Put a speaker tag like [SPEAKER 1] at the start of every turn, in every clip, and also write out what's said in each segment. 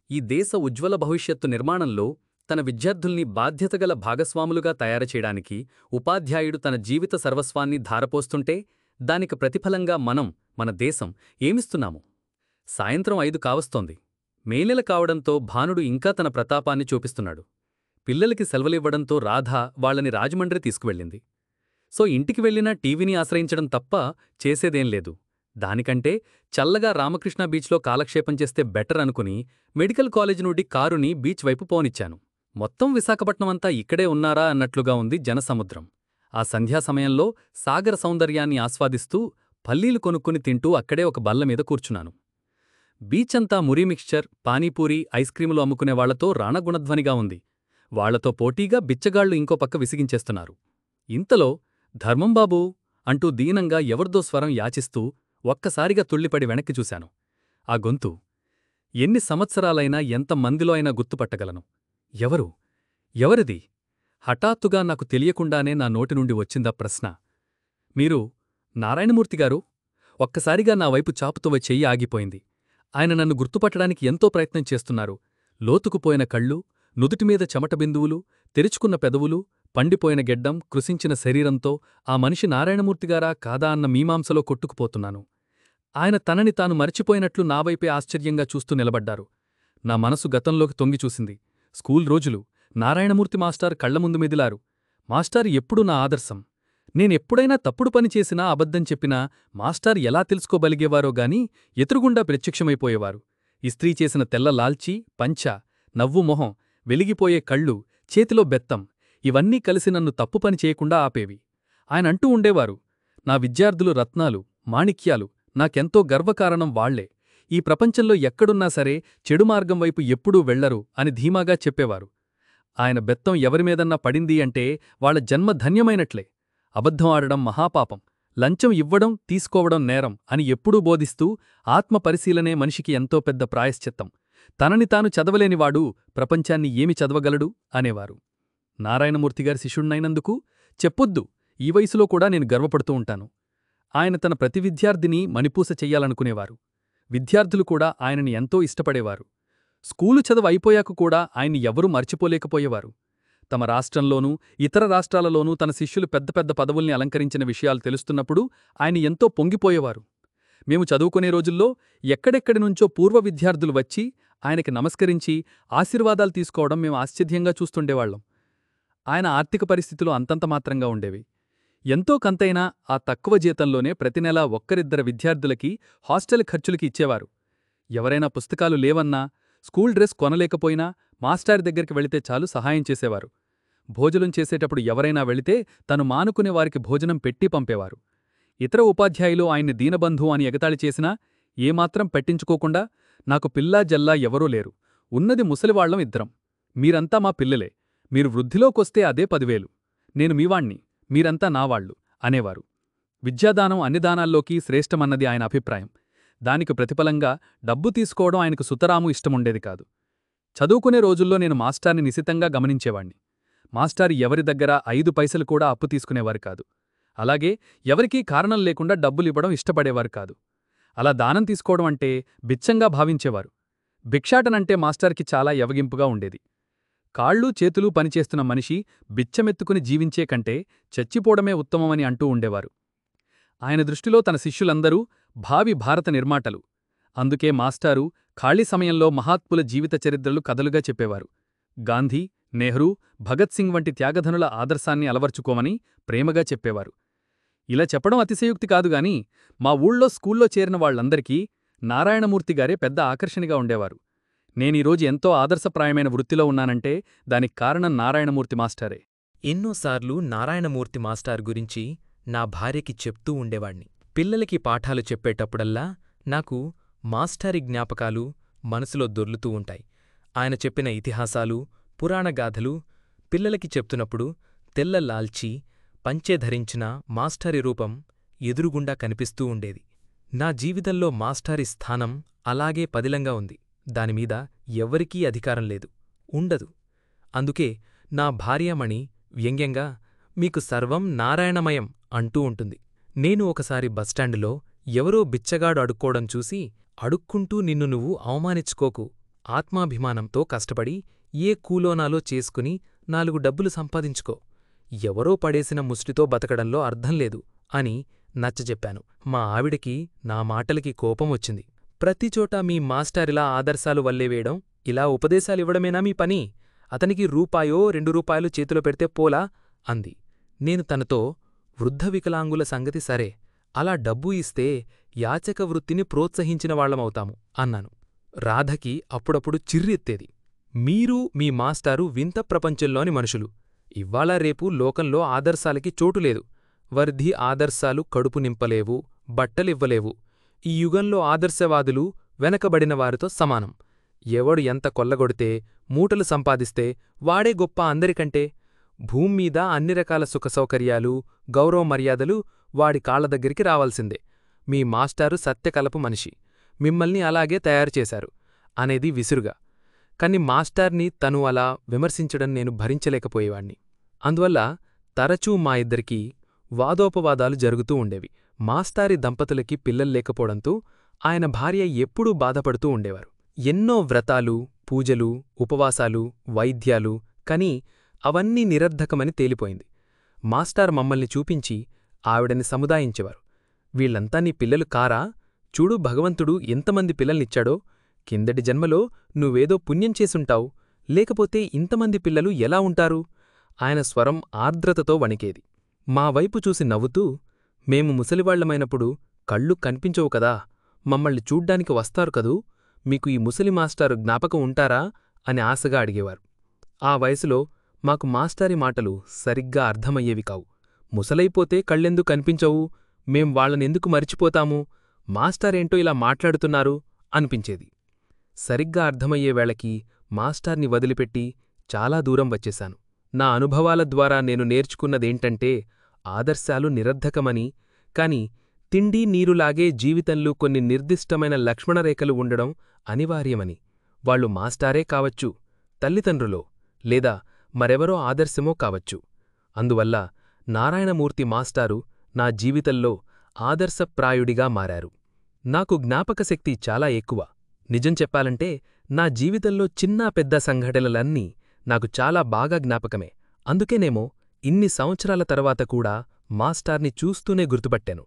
[SPEAKER 1] ఈ దేశ ఉజ్వల భవిష్యత్తు నిర్మాణంలో తన విద్యార్థుల్ని బాధ్యతగల భాగస్వాములుగా తయారుచేయడానికి ఉపాధ్యాయుడు తన జీవిత సర్వస్వాన్ని ధారపోస్తుంటే దానికి ప్రతిఫలంగా మన దేశం ఏమిస్తున్నాము? సాయంత్రం 5 కావస్తోంది. మే నెల కావడంతో భానుడు ఇంకా తన ప్రతాపాన్ని చూపిస్తున్నాడు. పిల్లలకి సెలవులివ్వడంతో రాధ వాళ్ళని రాజమండ్రి తీసుకువెళ్ళింది. సో ఇంటికి వెళ్ళినా టీవీని ఆశ్రయించడం తప్ప చేసేదేం లేదు. దానికంటే చల్లగా రామకృష్ణ బీచ్లో కాలక్షేపం చేస్తే బెటర్ అనుకుని మెడికల్ కాలేజీ నుండి కారుని బీచ్ వైపు పోనిచ్చాను. మొత్తం విశాఖపట్నమంతా ఇక్కడే ఉన్నారా అన్నట్లుగా ఉంది జనసముద్రం. ఆ సంధ్యా సమయంలో సాగర సౌందర్యాన్ని ఆస్వాదిస్తూ పల్లీలు కొనుక్కుని తింటూ అక్కడే ఒక బల్లమీద కూర్చున్నాను. బీచంతా మురీ మిక్స్చర్, పానీపూరి, ఐస్క్రీములు అమ్ముకునేవాళ్లతో రాణగుణధ్వనిగా ఉంది. వాళ్లతో పోటీగా బిచ్చగాళ్లు ఇంకో పక్క విసిగించేస్తున్నారు. ఇంతలో ధర్మంబాబూ అంటూ దీనంగా ఎవరిదో స్వరం యాచిస్తూ ఒక్కసారిగా తుళ్లిపడి వెనక్కి చూశాను. ఆ గొంతు ఎన్ని సంవత్సరాలైనా ఎంతమందిలో అయినా గుర్తుపట్టగలను. ఎవరిది? హఠాత్తుగా నాకు తెలియకుండానే నా నోటి నుండి వచ్చిందా ప్రశ్న. మీరు నారాయణమూర్తిగారు? ఒక్కసారిగా నా వైపు చాపుతూ చెయ్యి ఆగిపోయింది. ఆయన నన్ను గుర్తుపట్టడానికి ఎంతో ప్రయత్నం చేస్తున్నారు. లోతుకుపోయిన కళ్ళు, నుదుటిమీద చెమట బిందువులు, తెరుచుకున్న పెదవులు, పండిపోయిన గెడ్డం, కృశించిన శరీరంతో ఆ మనిషి నారాయణమూర్తిగారా కాదా అన్న మీమాంసలో కొట్టుకుపోతున్నాను. ఆయన తనని తాను మరిచిపోయినట్లు నావైపే ఆశ్చర్యంగా చూస్తూ నిలబడ్డారు. నా మనసు గతంలోకి తొంగిచూసింది. స్కూల్ రోజులు. నారాయణమూర్తి మాస్టారు కళ్లముందు మెదిలారు. మాస్టారు ఎప్పుడూ నా ఆదర్శం. నేనెప్పుడైనా తప్పుడు పని చేసినా, అబద్ధం చెప్పినా మాస్టారు ఎలా తెలుసుకోగలిగేవారో గాని ఎదురుగుండా ప్రత్యక్షమైపోయేవారు. ఇస్త్రీ చేసిన తెల్ల లాల్చీ, పంచా, నవ్వు మొహం, వెలిగిపోయే కళ్ళు, చేతిలో బెత్తం ఇవన్నీ కలిసి నన్ను తప్పుపని చేయకుండా ఆపేవి. ఆయనంటూ ఉండేవారు, నా విద్యార్థులు రత్నాలు, మాణిక్యాలు, నాకెంతో గర్వకారణం వాళ్లే. ఈ ప్రపంచంలో ఎక్కడున్నా సరే చెడు మార్గం వైపు ఎప్పుడూ వెళ్లరు అని ధీమాగా చెప్పేవారు. ఆయన బెత్తం ఎవరిమీదన్నా పడింది అంటే వాళ్ల జన్మ ధన్యమైనట్లే. అబద్ధం ఆడడం మహాపాపం, లంచం ఇవ్వడం, తీసుకోవడం నేరం అని ఎప్పుడూ బోధిస్తూ ఆత్మపరిశీలనే మనిషికి ఎంతో పెద్ద ప్రాయశ్చిత్తం. తనని తాను చదవలేనివాడు ప్రపంచాన్ని ఏమి చదవగలడు అనేవారు. నారాయణమూర్తిగారి శిష్యుణ్ణైనందుకు చెప్పొద్దు, ఈ వయసులో కూడా నేను గర్వపడుతూ ఉంటాను. ఆయన తన ప్రతి విద్యార్థిని మణిపూస చెయ్యాలనుకునేవారు. విద్యార్థులు కూడా ఆయనని ఎంతో ఇష్టపడేవారు. స్కూలు చదువు అయిపోయాక కూడా ఆయన్ని ఎవరూ మర్చిపోలేకపోయేవారు. తమ రాష్ట్రంలోనూ ఇతర రాష్ట్రాలలోనూ తన శిష్యులు పెద్ద పెద్ద పదవుల్ని అలంకరించిన విషయాలు తెలుస్తున్నప్పుడు ఆయన ఎంతో పొంగిపోయేవారు. మేము చదువుకునే రోజుల్లో ఎక్కడెక్కడి నుంచో పూర్వ విద్యార్థులు వచ్చి ఆయనకి నమస్కరించి ఆశీర్వాదాలు తీసుకోవడం మేము ఆశ్చర్యంగా చూస్తుండేవాళ్లం. ఆయన ఆర్థిక పరిస్థితులు అంతంత మాత్రంగా ఉండేవి. ఎంతో కంతైనా ఆ తక్కువ జీతంలోనే ప్రతి నెలా ఒక్కరిద్దరు విద్యార్థులకి హాస్టల్ ఖర్చులకి ఇచ్చేవారు. ఎవరైనా పుస్తకాలు లేవన్నా, స్కూల్ డ్రెస్ కొనలేకపోయినా మాస్టారి దగ్గరికి వెళితే చాలు సహాయం చేసేవారు. భోజనం చేసేటప్పుడు ఎవరైనా వెళితే తను మానుకునే వారికి భోజనం పెట్టి పంపేవారు. ఇతర ఉపాధ్యాయులు ఆయన్ని దీనబంధు అని ఎగతాళి చేసినా ఏమాత్రం పట్టించుకోకుండా, నాకు పిల్లా జల్లా ఎవరూ లేరు, ఉన్నది ముసలివాళ్లం ఇద్దరం, మీరంతా మా పిల్లలే, మీరు వృద్ధిలోకొస్తే అదే 10,000, నేను మీవాణ్ణి, మీరంతా నావాళ్లు అనేవారు. విద్యాదానం అన్ని దానాల్లోకి శ్రేష్టమన్నది ఆయన అభిప్రాయం. దానికి ప్రతిఫలంగా డబ్బు తీసుకోవడం ఆయనకు సుతరాము ఇష్టముండేది కాదు. చదువుకునే రోజుల్లో నేను మాస్టార్ని నిశితంగా గమనించేవాణ్ణి. మాస్టారు ఎవరి దగ్గర 5 పైసలు కూడా అప్పు తీసుకునేవారు కాదు. అలాగే ఎవరికీ కారణం లేకుండా డబ్బులివ్వడం ఇష్టపడేవారు కాదు. అలా దానం తీసుకోవడం అంటే బిచ్చంగా భావించేవారు. భిక్షాటనంటే మాస్టార్కి చాలా యవగింపుగా ఉండేది. కాళ్ళూ చేతులూ పనిచేస్తున్న మనిషి బిచ్చమెత్తుకుని జీవించే కంటే చచ్చిపోవడమే ఉత్తమమని అంటూ ఉండేవారు. ఆయన దృష్టిలో తన శిష్యులందరూ భావి భారత నిర్మాతలు. అందుకే మాస్టారు ఖాళీ సమయంలో మహాత్ముల జీవిత చరిత్రలు కథలుగా చెప్పేవారు. గాంధీ, నెహ్రూ, భగత్ సింగ్ వంటి త్యాగధనుల ఆదర్శాన్ని అలవర్చుకోమని ప్రేమగా చెప్పేవారు. ఇలా చెప్పడం అతిశయోక్తి కాదుగాని మా ఊళ్ళో స్కూల్లో చేరిన వాళ్లందరికీ నారాయణమూర్తిగారే పెద్ద ఆకర్షణగా ఉండేవారు. నేనీరోజు ఎంతో ఆదర్శప్రాయమైన వృత్తిలో ఉన్నానంటే దానికి కారణం నారాయణమూర్తి మాస్టారే.
[SPEAKER 2] ఎన్నోసార్లు నారాయణమూర్తి మాస్టారు గురించి నా భార్యకి చెప్తూ ఉండేవాణ్ణి. పిల్లలకి పాఠాలు చెప్పేటప్పుడల్లా నాకు మాస్టారి జ్ఞాపకాలు మనసులో దొర్లుతూ ఉంటాయి. ఆయన చెప్పిన ఇతిహాసాలు, పురాణగాథలు పిల్లలకి చెప్తున్నప్పుడు తెల్ల లాల్చీ, పంచె ధరించిన మాస్టారి రూపం ఎదురుగుండా కనిపిస్తూ ఉండేది. నా జీవితంలో మాస్టారి స్థానం అలాగే పదిలంగా ఉంది. దానిమీద ఎవ్వరికీ అధికారం లేదు, ఉండదు. అందుకే నా భార్యామణి వ్యంగ్యంగా మీకు సర్వం నారాయణమయం అంటూ ఉంటుంది. నేను ఒకసారి బస్టాండులో ఎవరో బిచ్చగాడు అడుక్కోవడం చూసి, అడుక్కుంటూ నిన్ను నువ్వు అవమానించుకోకు, ఆత్మాభిమానంతో కష్టపడి ఏ కూలోనాలో చేసుకుని 4 డబ్బులు సంపాదించుకో. ఎవరో పడేసిన ముష్టితో బతకడంలో అర్థం లేదు అని నచ్చజెప్పాను. మా ఆవిడకి నా మాటలకి కోపం వచ్చింది. ప్రతిచోటా మీ మాస్టారిలా ఆదర్శాలు వల్లేవేయడం, ఇలా ఉపదేశాలివ్వడమేనా మీ పని? అతనికి రూపాయో 2 రూపాయలు చేతిలో పెడితే పోలా అంది. నేను తనతో, వృద్ధ వికలాంగుల సంగతి సరే, అలా డబ్బు ఇస్తే యాచక వృత్తిని ప్రోత్సహించిన వాళ్లమవుతాము అన్నాను. రాధకి అప్పుడప్పుడు చిర్రెత్తేది. మీరు మీ మాస్టారు వింత ప్రపంచంలోని మనుషులు. ఇవ్వాళ రేపు లోకంలో ఆదర్శాలకి చోటులేదు. వర్ధి ఆదర్శాలు కడుపు నింపలేవు, బట్టలివ్వలేవు. ఈ యుగంలో ఆదర్శవాదులు వెనకబడినవారితో సమానం. ఎవడు ఎంత కొల్లగొడితే, మూటలు సంపాదిస్తే వాడే గొప్ప అందరికంటే. భూమ్మీద అన్ని రకాల సుఖసౌకర్యాలు, గౌరవ మర్యాదలు వాడి కాళ్ల దగ్గరికి రావాల్సిందే. మీ మాస్టారు సత్యకలపు మనిషి, మిమ్మల్ని అలాగే తయారుచేశారు అనేది విసురుగా. కాని మాస్టార్ని తను అలా విమర్శించడం నేను భరించలేకపోయేవాణ్ణి. అందువల్ల తరచూ మా ఇద్దరికీ వాదోపవాదాలు జరుగుతూ ఉండేవి. మాస్టారి దంపతులకి పిల్లల్లేకపోవడంతో ఆయన భార్య ఎప్పుడూ బాధపడుతూ ఉండేవారు. ఎన్నో వ్రతాలు, పూజలు, ఉపవాసాలు, వైద్యాలు, కాని అవన్నీ నిరర్ధకమని తేలిపోయింది. మాస్టార్ మమ్మల్ని చూపించి ఆవిడని సముదాయించేవారు. వీళ్లంతా నీ పిల్లలు కారా? చూడు భగవంతుడు ఎంతమంది పిల్లల్నిచ్చాడో. కిందటి జన్మలో నువ్వేదో పుణ్యం చేసుంటావు, లేకపోతే ఇంతమంది పిల్లలు ఎలా ఉంటారు? ఆయన స్వరం ఆర్ద్రతతో వణికేది. మా వైపు చూసి నవ్వుతూ, మేము ముసలివాళ్లమైనప్పుడు కళ్ళు కనిపించవు కదా, మమ్మల్ని చూడ్డానికి వస్తారు కదూ, మీకు ఈ ముసలి మాస్టారు జ్ఞాపకం ఉంటారా అని ఆశగా అడిగేవారు. ఆ వయసులో మాకు మాస్టారి మాటలు సరిగ్గా అర్థమయ్యేవి కావు. ముసలైపోతే కళ్ళెందుకు కనిపించవు, మేం వాళ్లనెందుకు మరిచిపోతాము, మాస్టారేంటో ఇలా మాట్లాడుతున్నారు అనిపించేది. సరిగ్గా అర్థమయ్యే వేళకి మాస్టార్ని వదిలిపెట్టి చాలా దూరం వచ్చేశాను. నా అనుభవాల ద్వారా నేను నేర్చుకున్నదేంటంటే, ఆదర్శాలు నిరర్ధకమని, కాని తిండి నీరులాగే జీవితంలో కొన్ని నిర్దిష్టమైన లక్ష్మణరేఖలు ఉండడం అనివార్యమని. వాళ్లు మాస్టారే కావచ్చు, తల్లిదండ్రులో, లేదా మరెవరో ఆదర్శమో కావచ్చు. అందువల్ల నారాయణమూర్తి మాస్టారు నా జీవితంలో ఆదర్శప్రాయుడిగా మారారు. నాకు జ్ఞాపకశక్తి చాలా ఎక్కువ. నిజం చెప్పాలంటే నా జీవితంలో చిన్నా పెద్ద సంఘటనలన్నీ నాకు చాలా బాగా జ్ఞాపకమే. అందుకేనేమో ఇన్ని సంవత్సరాల తర్వాత కూడా మాస్టార్ని చూస్తూనే గుర్తుపట్టాను.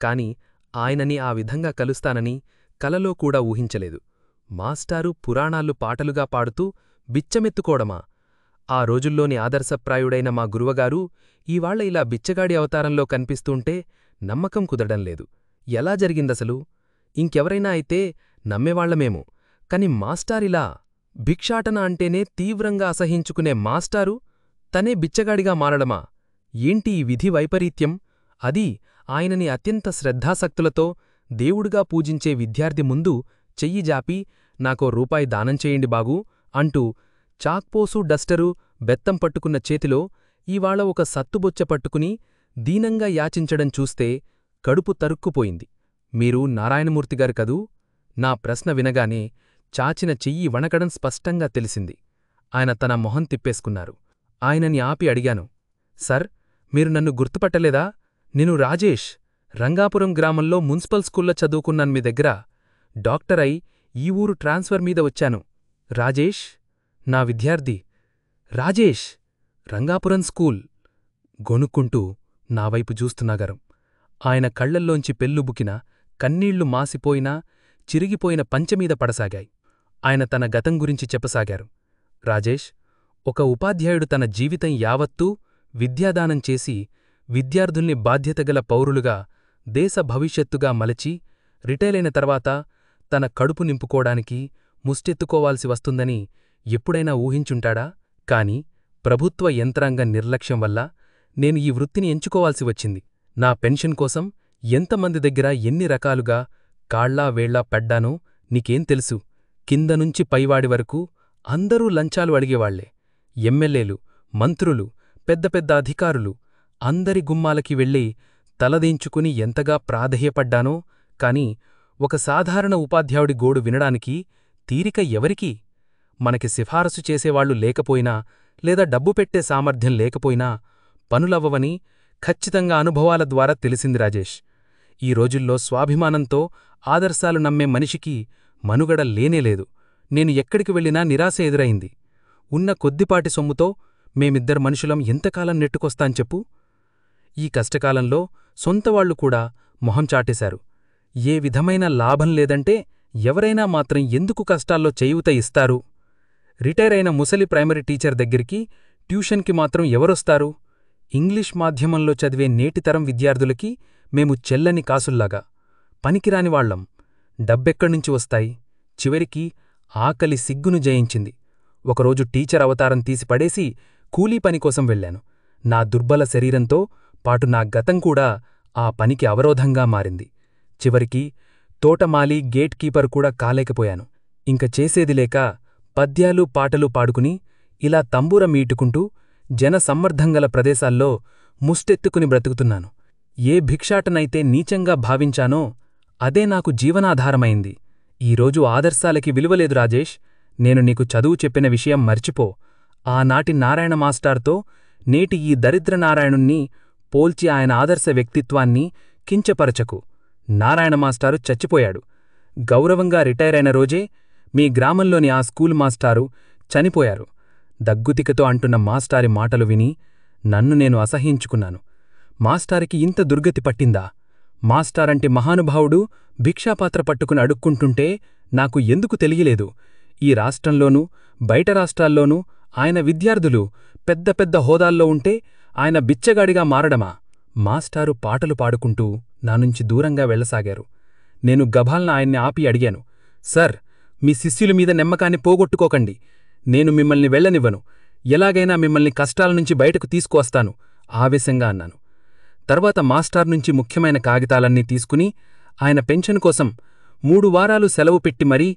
[SPEAKER 2] కాని ఆయనని ఆ విధంగా కలుస్తానని కలలో కూడా ఊహించలేదు. మాస్టారు పురాణాలు పాటలుగా పాడుతూ బిచ్చమెత్తుకోవడమా? ఆ రోజుల్లోని ఆదర్శప్రాయుడైన మా గురువగారు ఈవాళ్ల ఇలా బిచ్చగాడి అవతారంలో కనిపిస్తూంటే నమ్మకం కుదరడంలేదు. ఎలా జరిగిందసలు? ఇంకెవరైనా అయితే నమ్మేవాళ్లమేమో, కాని మాస్టారిలా భిక్షాటన అంటేనే తీవ్రంగా అసహించుకునే మాస్టారు తనే బిచ్చగాడిగా మారడమా? ఏంటి ఈ విధి వైపరీత్యం? అది ఆయనని అత్యంత శ్రద్ధాసక్తులతో దేవుడుగా పూజించే విద్యార్థి ముందు చెయ్యి జాపి నాకో రూపాయి దానం చేయండి బాగూ అంటూ చాక్పోసు డస్టరు బెత్తం పట్టుకున్న చేతిలో ఈవాళ ఒక సత్తుబొచ్చ పట్టుకుని దీనంగా యాచించడం చూస్తే కడుపు తరుక్కుపోయింది. మీరు నారాయణమూర్తిగారు కదూ? నా ప్రశ్న వినగానే చాచిన చెయ్యి వణకడం స్పష్టంగా తెలిసింది. ఆయన తన మొహం తిప్పేసుకున్నారు. ఆయనని ఆపి అడిగాను, సర్, మీరు నన్ను గుర్తుపట్టలేదా? నేను రాజేష్, రంగాపురం గ్రామంలో మున్సిపల్ స్కూల్లో చదువుకున్నాను మీ దగ్గర. డాక్టర్ అయి ఈ ఊరు ట్రాన్స్ఫర్ మీద వచ్చాను. రాజేష్ నా విద్యార్థి. రాజేష్, రంగాపురం స్కూల్. గొనుక్కుంటూ నావైపు చూస్తున్నాగారు. ఆయన కళ్లల్లోంచి పెళ్ళుబుకిన, కన్నీళ్లు మాసిపోయినా చిరిగిపోయిన పంచమీద పడసాగాయి. ఆయన తన గతం గురించి చెప్పసాగారు. రాజేష్, ఒక ఉపాధ్యాయుడు తన జీవితం యావత్తూ విద్యాదానం చేసి విద్యార్థుల్ని బాధ్యతగల పౌరులుగా, దేశ భవిష్యత్తుగా మలచి రిటైలైన తర్వాత తన కడుపు నింపుకోడానికి ముష్టెత్తుకోవాల్సి వస్తుందని ఎప్పుడైనా ఊహించుంటాడా? కాని ప్రభుత్వ యంత్రాంగం నిర్లక్ష్యం వల్ల నేను ఈ వృత్తిని ఎంచుకోవాల్సి వచ్చింది. నా పెన్షన్ కోసం ఎంతమంది దగ్గర ఎన్ని రకాలుగా కాళ్లా వేళ్లా పడ్డానో నీకేం తెలుసు? కిందనుంచి పైవాడి వరకు అందరూ లంచాలు అడిగేవాళ్లే. ఎమ్మెల్యేలు, మంత్రులు, పెద్ద పెద్ద అధికారులు అందరి గుమ్మాలకి వెళ్ళి తలదించుకుని ఎంతగా ప్రాధేయపడ్డానో. కాని ఒక సాధారణ ఉపాధ్యాయుడి గోడు వినడానికి తీరిక ఎవరికీ? మనకి సిఫారసు చేసేవాళ్లు లేకపోయినా, లేదా డబ్బు పెట్టే సామర్థ్యం లేకపోయినా పనులవ్వవని ఖచ్చితంగా అనుభవాల ద్వారా తెలిసింది రాజేష్. ఈ రోజుల్లో స్వాభిమానంతో ఆదర్శాలు నమ్మే మనిషికి మనుగడ లేనేలేదు.
[SPEAKER 3] నేను ఎక్కడికి వెళ్ళినా నిరాశ ఎదురైంది. ఉన్న కొద్దిపాటి సొమ్ముతో మేమిద్దరు మనుషులం ఎంతకాలం నెట్టుకొస్తాం చెప్పు? ఈ కష్టకాలంలో సొంతవాళ్లు కూడా మొహం చాటేశారు. ఏ విధమైన లాభం లేదంటే ఎవరైనా మాత్రం ఎందుకు కష్టాల్లో చేయూత ఇస్తారు? రిటైరైన ముసలి ప్రైమరీ టీచర్ దగ్గరికి ట్యూషన్కి మాత్రం ఎవరొస్తారు? ఇంగ్లీష్ మాధ్యమంలో చదివే నేటితరం విద్యార్థులకి మేము చెల్లని కాసుల్లాగా పనికిరాని వాళ్లం. డబ్బెక్కడ్నుంచి వస్తాయి? చివరికి ఆకలి సిగ్గును జయించింది. ఒకరోజు టీచర్ అవతారం తీసిపడేసి కూలీ పనికోసం వెళ్లాను. నా దుర్బల శరీరంతో పాటు నా గతం కూడా ఆ పనికి అవరోధంగా మారింది. చివరికి తోటమాలి గేట్ కీపర్ కూడా కాలేకపోయాను. ఇంక చేసేదిలేక పద్యాలు పాటలు పాడుకుని ఇలా తంబూర మీటుకుంటూ జనసమ్మర్ధంగల ప్రదేశాల్లో ముష్టెత్తుకుని బ్రతుకుతున్నాను. ఏ భిక్షాటనైతే నీచంగా భావించానో అదే నాకు జీవనాధారమైంది. ఈరోజు ఆదర్శాలకి విలువలేదు రాజేష్. నేను నీకు చదువు చెప్పిన విషయం మర్చిపో. ఆనాటి నారాయణ మాస్టార్తో నేటి ఈ దరిద్ర నారాయణుణ్ణి పోల్చి ఆయన ఆదర్శ వ్యక్తిత్వాన్ని కించపరచకు. నారాయణ మాస్టారు చచ్చిపోయాడు. గౌరవంగా రిటైరైన రోజే మీ గ్రామంలోని ఆ స్కూల్ మాస్టారు చనిపోయారు. దగ్గుతికతో అంటున్న మాస్టారి మాటలు విని నన్ను నేను అసహ్యించుకున్నాను. మాస్టారికి ఇంత దుర్గతి పట్టిందా? మాస్టారంటే మహానుభావుడు భిక్షాపాత్ర పట్టుకుని అడుక్కుంటుంటే నాకు ఎందుకు తెలియలేదు? ఈ రాష్ట్రంలోనూ బయట రాష్ట్రాల్లోనూ ఆయన విద్యార్థులు పెద్ద పెద్ద హోదాల్లో ఉంటే ఆయన బిచ్చగాడిగా మారడమా? మాస్టారు పాటలు పాడుకుంటూ నానుంచి దూరంగా వెళ్లసాగారు. నేను గభాల్న ఆయన్ని ఆపి అడిగాను, సర్, మీ శిష్యుల మీద నమ్మకాన్ని పోగొట్టుకోకండి. నేను మిమ్మల్ని వెళ్లనివ్వను. ఎలాగైనా మిమ్మల్ని కష్టాలనుంచి బయటకు తీసుకువస్తాను ఆవేశంగా అన్నాను. తర్వాత మాస్టార్నుంచి ముఖ్యమైన కాగితాలన్నీ తీసుకుని ఆయన పెన్షన్ కోసం 3 వారాలు సెలవు పెట్టి మరీ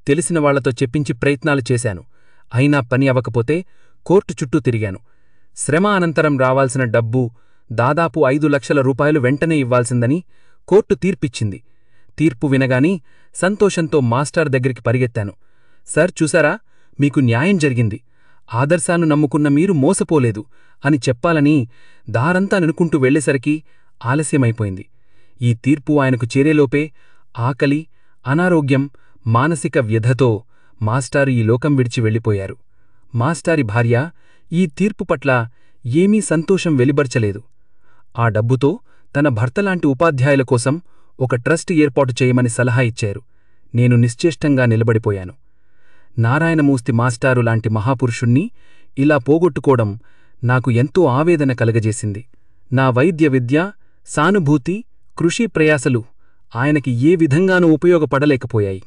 [SPEAKER 3] తెలిసిన వాళ్లతో చెప్పించి ప్రయత్నాలు చేశాను. అయినా పని అవ్వకపోతే కోర్టు చుట్టూ తిరిగాను. శ్రమ అనంతరం రావాల్సిన డబ్బు దాదాపు 5 లక్షల రూపాయలు వెంటనే ఇవ్వాల్సిందని కోర్టు తీర్పిచ్చింది. తీర్పు వినగాని సంతోషంతో మాస్టార్ దగ్గరికి పరిగెత్తాను. సర్, చూసారా, మీకు న్యాయం జరిగింది. ఆదర్శాన్ని నమ్ముకున్న మీరు మోసపోలేదు అని చెప్పాలని దారంతా అనుకుంటూ వెళ్లేసరికి ఆలస్యమైపోయింది. ఈ తీర్పు ఆయనకు చేరేలోపే ఆకలి, అనారోగ్యం, మానసిక వ్యధతో మాస్టారు ఈ లోకం విడిచి వెళ్ళిపోయారు. మాస్టారి భార్య ఈ తీర్పు పట్ల ఏమీ సంతోషం వెలిబర్చలేదు. ఆ డబ్బుతో తన భర్తలాంటి ఉపాధ్యాయుల కోసం ఒక ట్రస్ట్ ఏర్పాటు చేయమని సలహా ఇచ్చారు. నేను నిశ్చేష్టంగా నిలబడిపోయాను. నారాయణమూర్తి మాస్టారు లాంటి మహాపురుషుణ్ణి ఇలా పోగొట్టుకోవడం నాకు ఎంతో ఆవేదన కలగజేసింది. నా వైద్య విద్య, సానుభూతి, కృషి ప్రయాసలు ఆయనకి ఏ విధంగానూ ఉపయోగపడలేకపోయాయి.